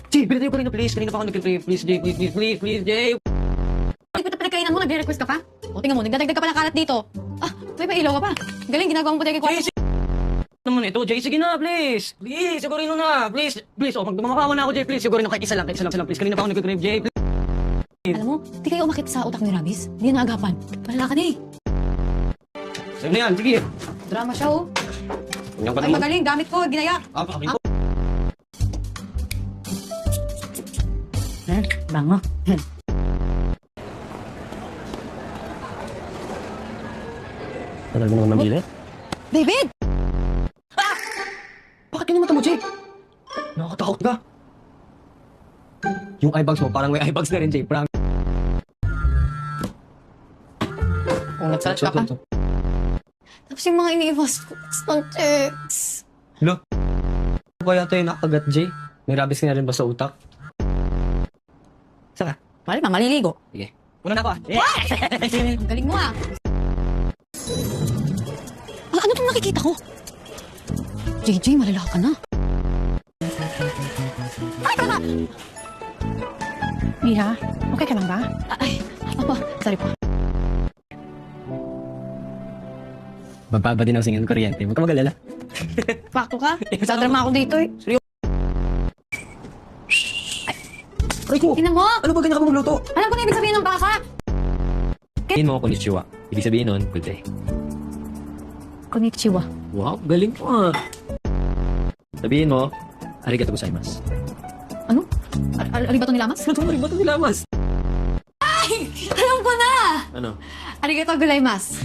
Jay, pinatayo ko rin na please. Kanina pa ako nag-pray. Please, Jay. Please, Jay. Ay, puta pinagkainan mo, nagre-request ka pa? O, tingnan mo, nagdadagdag ka pa ng kalat dito. Ah, may pa-ilaw ka pa. Galing, ginagawa mo pa tayo kay Jay, naman ito, Jay. Sige na, please. Please, sigurino na. Please. Oh, magmamakawa na ako, Jay. Please, sigurino kahit isa lang, please. Kanina pa ako nag-pray, Jay. Alam mo, di kayo umakit sa utak ni Rabis. Di na agapan. Palala ka na eh. Sige na yan, sige. Drama siya oh. Ganyan pa Ay, naman. magaling, gamit ko, ginaya. Pakabin ko. Bango. Tagal mo naman mabili. David! Bakit yun yung mata mo, Jay? Nakakatakot ka. Yung eyebags mo, parang may eyebags na rin, Jay. Prank. Kung nagsalat ka pa. Tapos yung mga iniiwas ko, stuntex. Lo? Ano ba yata yung nakagat, Jay? May rabies ka na rin ba sa utak? Saka? Mali pa, maliligo. Sige. Una na ako ah. Ang galing mo ah. Ano itong nakikita ko? JJ, malala ka na. Ay, tama! Mira, okay ka lang ba? Ay, apa, sorry po. Bababa din ang singan kuryente. Huwag ka mag-alala. Pakto ka? Sadrama ako dito eh. Aray ko! Tingnan mo! Ano ba ganyan ka magluto? Alam ko na ibig sabihin ng baka. Sabihin mo, konnichiwa. Ibig sabihin nun, good day. Konnichiwa. Wow, galing mo ah. Sabihin mo, arigato gozaimasu. Ano? Arigato nilamas? Ano arigato nilamas? Ay! Alam ko na! Ano? Arigato gozaimasu.